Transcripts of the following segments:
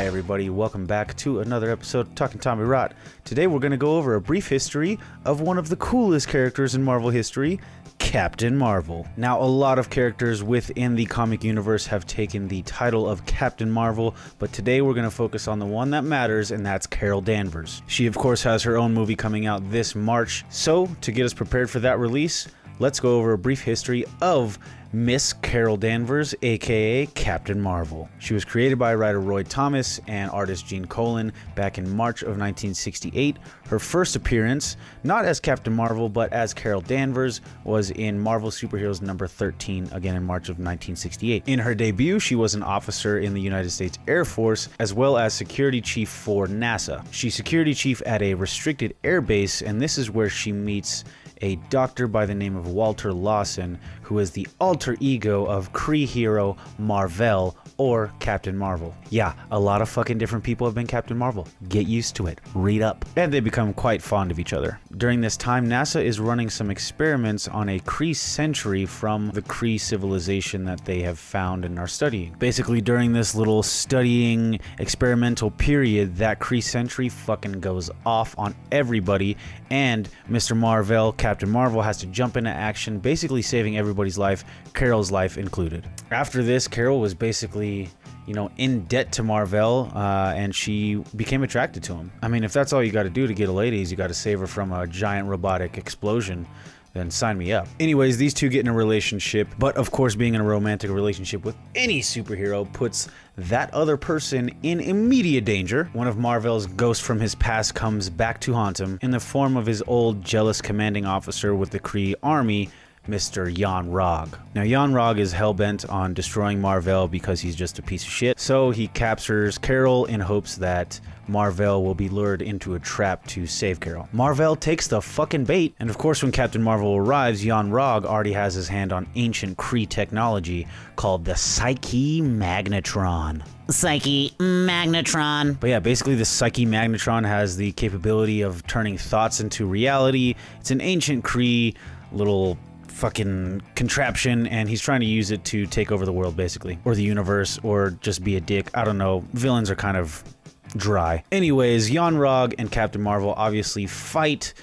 Hi everybody, welcome back to another episode of Talking Tommy Rot. Today we're going to go over a brief history of one of the coolest characters in Marvel history, Captain Marvel. Now, a lot of characters within the comic universe have taken the title of Captain Marvel, but today we're going to focus on the one that matters, and that's Carol Danvers. She of course has her own movie coming out this March, so to get us prepared for that release, let's go over a brief history of Miss Carol Danvers, aka Captain Marvel. She was created by writer Roy Thomas and artist Gene Colan back in March of 1968. Her first appearance, not as Captain Marvel, but as Carol Danvers, was in Marvel Superheroes number 13, again in March of 1968. In her debut, she was an officer in the United States Air Force, as well as security chief for NASA. She's security chief at a restricted air base, and this is where she meets a doctor by the name of Walter Lawson, who is the alter ego of Kree hero Mar-Vell, or Captain Marvel. Yeah, a lot of fucking different people have been Captain Marvel. Get used to it. Read up. And they become quite fond of each other. During this time, NASA is running some experiments on a Kree century from the Kree civilization that they have found and are studying. Basically, during this little studying experimental period, that Kree century fucking goes off on everybody, and Mr. Mar-Vell, Captain Marvel, has to jump into action, basically saving everybody's life, Carol's life included. After this, Carol was basically, in debt to Mar-Vell, and she became attracted to him. I mean, if that's all you got to do to get a lady is you got to save her from a giant robotic explosion, then sign me up. Anyways, these two get in a relationship, but of course being in a romantic relationship with any superhero puts that other person in immediate danger. One of Mar-Vell's ghosts from his past comes back to haunt him in the form of his old jealous commanding officer with the Kree army, Mr. Yon-Rogg. Now, Yon-Rogg is hell-bent on destroying Mar-Vell because he's just a piece of shit, so he captures Carol in hopes that Mar-Vell will be lured into a trap to save Carol. Mar-Vell takes the fucking bait, and of course when Captain Marvel arrives, Yon-Rogg already has his hand on ancient Kree technology called the Psyche Magnetron. Psyche Magnetron. But yeah, basically the Psyche Magnetron has the capability of turning thoughts into reality. It's an ancient Kree little fucking contraption, and he's trying to use it to take over the world, basically, or the universe, or just be a dick. I don't know. Villains are kind of dry. Anyways, Yon-Rogg and Captain Marvel obviously fight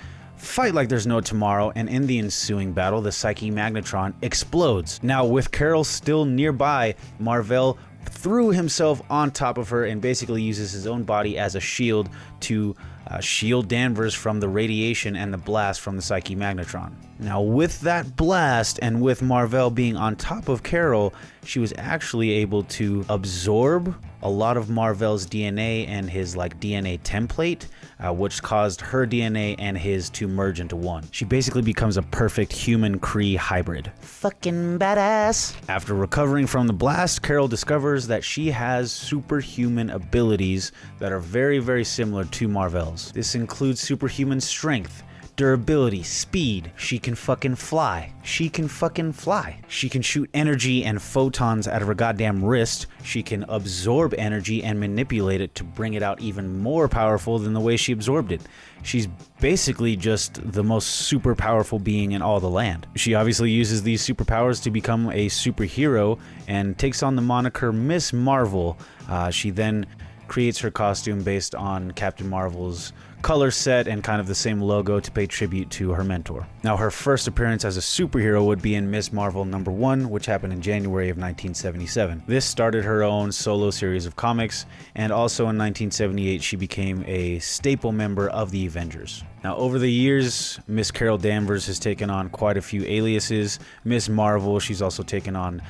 like there's no tomorrow, and in the ensuing battle, the Psyche Magnetron explodes. Now, with Carol still nearby, Mar-Vell threw himself on top of her and basically uses his own body as a shield to shield Danvers from the radiation and the blast from the Psyche Magnetron. Now, with that blast and with Mar-Vell being on top of Carol, she was actually able to absorb a lot of Mar-Vell's DNA and his DNA template, which caused her DNA and his to merge into one. She basically becomes a perfect human Kree hybrid. Fucking badass. After recovering from the blast, Carol discovers that she has superhuman abilities that are very, very similar to Mar-Vell's. This includes superhuman strength, durability, speed. She can fucking fly. She can fucking fly. She can shoot energy and photons out of her goddamn wrist. She can absorb energy and manipulate it to bring it out even more powerful than the way she absorbed it. She's basically just the most super powerful being in all the land. She obviously uses these superpowers to become a superhero and takes on the moniker Miss Marvel. She then creates her costume based on Captain Marvel's color set and kind of the same logo to pay tribute to her mentor. Now, her first appearance as a superhero would be in Miss Marvel #1, which happened in January of 1977. This started her own solo series of comics, and also in 1978 she became a staple member of the Avengers. Now, over the years, Miss Carol Danvers has taken on quite a few aliases. Miss Marvel, she's also taken on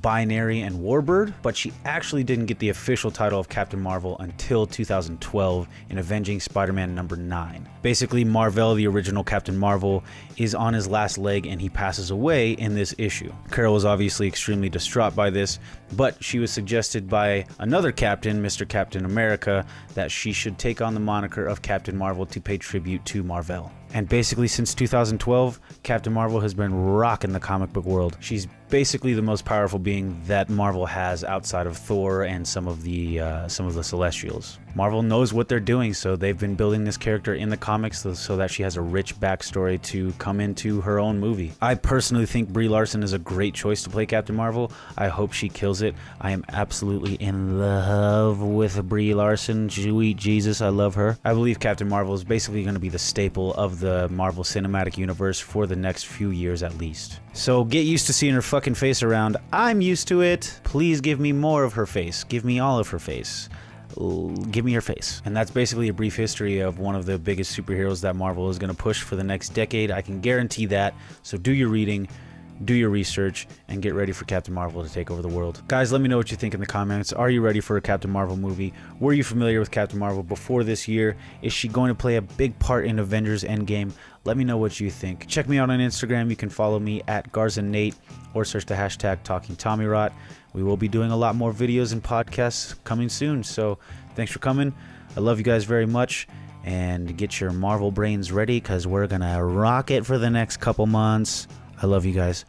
Binary and Warbird, but she actually didn't get the official title of Captain Marvel until 2012 in Avenging Spider-Man #9. Basically, Mar-Vell, the original Captain Marvel, is on his last leg and he passes away in this issue. Carol was obviously extremely distraught by this, but she was suggested by another captain, Mr. Captain America, that she should take on the moniker of Captain Marvel to pay tribute to Mar-Vell. And basically since 2012, Captain Marvel has been rocking the comic book world. She's basically the most powerful being that Marvel has outside of Thor and some of the Celestials. Marvel knows what they're doing, so they've been building this character in the comics so that she has a rich backstory to come into her own movie. I personally think Brie Larson is a great choice to play Captain Marvel. I hope she kills it. I am absolutely in love with Brie Larson. Sweet Jesus, I love her. I believe Captain Marvel is basically going to be the staple of the Marvel Cinematic Universe for the next few years at least. So get used to seeing her fucking face around. I'm used to it. Please give me more of her face. Give me all of her face. Give me her face. And that's basically a brief history of one of the biggest superheroes that Marvel is going to push for the next decade. I can guarantee that. So do your reading, do your research, and get ready for Captain Marvel to take over the world. Guys, let me know what you think in the comments. Are you ready for a Captain Marvel movie? Were you familiar with Captain Marvel before this year? Is she going to play a big part in Avengers Endgame? Let me know what you think. Check me out on Instagram. You can follow me at GarzaNate or search the hashtag TalkingTommyRot. We will be doing a lot more videos and podcasts coming soon. So thanks for coming. I love you guys very much. And get your Marvel brains ready because we're going to rock it for the next couple months. I love you guys.